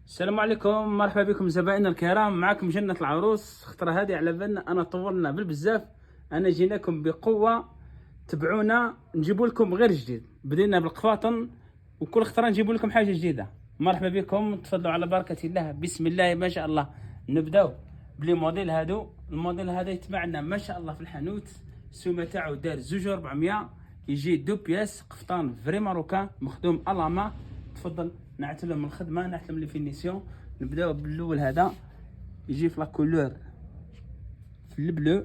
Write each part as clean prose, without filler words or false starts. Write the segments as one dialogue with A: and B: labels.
A: السلام عليكم، مرحبا بكم زبائننا الكرام. معكم جنة العروس. خطرة هذه على بالنا انا طولنا بالبزاف، انا جيناكم بقوة. تبعونا نجيبوا لكم غير جديد، بدينا بالقفاطن وكل خطرة نجيبوا لكم حاجة جديدة. مرحبا بكم، تفضلوا على بركة الله. بسم الله ما شاء الله. نبداو بلي موديل هادو. الموديل هذا يتبعنا ما شاء الله في الحانوت. السومه تاعو دار 2400، يجي دو بياس قفطان فري ماروكان مخدوم الاما. تفضل نعتلم الخدمه، نعتلم لي فينيسيون. نبداو بالاول، هذا يجي في لا كولور في البلو،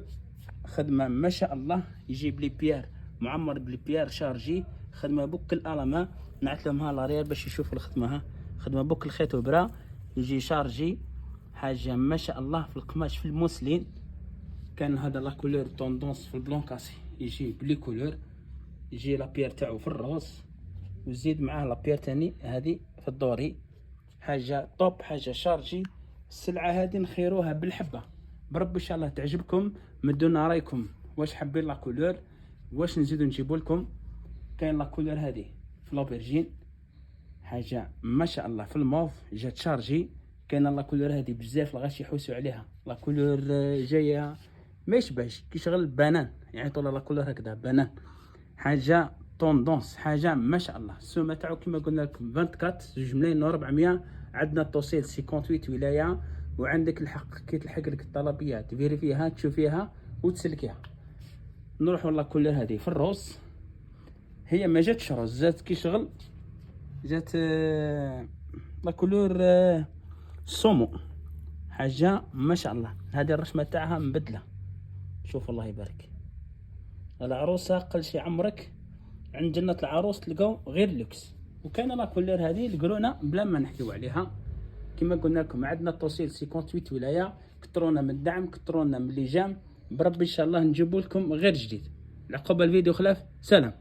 A: خدمه ما شاء الله. يجي بلي بيير معمر بلي بيير شارجي، خدمه بوك الالاما. نعتلمها لاريال باش يشوفوا الخدمه. ها خدمه بوك الخيط وبرا، يجي شارجي، حاجه ما شاء الله. في القماش في الموسلين. كان هذا لا كولور توندونس في البلون كاسي، يجي بلي كولور. يجي لا بيير تاعو في الروز، وزيد معاه لا بيير تاني هذه في الدوري. حاجه توب، حاجه شارجي. السلعه هذه نخيروها بالحبه. برب ان شاء الله تعجبكم. مدونا رايكم، واش حابين لا كولور، واش نزيدو نجيبو لكم. كاين لا كولور هذه في لوبرجين، حاجه ما شاء الله. في الموف جات شارجي. كاين لا كولور هذه بزاف الغاش يحوسوا عليها. لا كولور جايه ما يشبهش كي شغل بنان، يعيطوا لها لا كولور هكذا بنان. حاجه طوندونس، حاجه ما شاء الله. السومه تاعو كما قلنا لكم 24 2 ملايين و400. عندنا التوصيل 58 ولايه، وعندك الحق كي تلحق لك الطلبيه تفيريفيها تشوفيها وتسلكيها. نروحوا لا كولور هذه في الروز. هي ما جاتش روز، جات كي شغل جات لا كولور سومو. حاجه ما شاء الله. هذه الرشمه تاعها مبدله، شوف الله يبارك. العروسه قل شي عمرك عند جنة العروس تلقاو غير لوكس. وكاين لا كولور هذه القرونا بلا ما نحكيو عليها. كما قلنا لكم عندنا التوصيل 58 ولايه. كترونا من الدعم، كترونا من اللجام. بربي ان شاء الله نجيبوا لكم غير جديد. العقوبه الفيديو خلاف. سلام.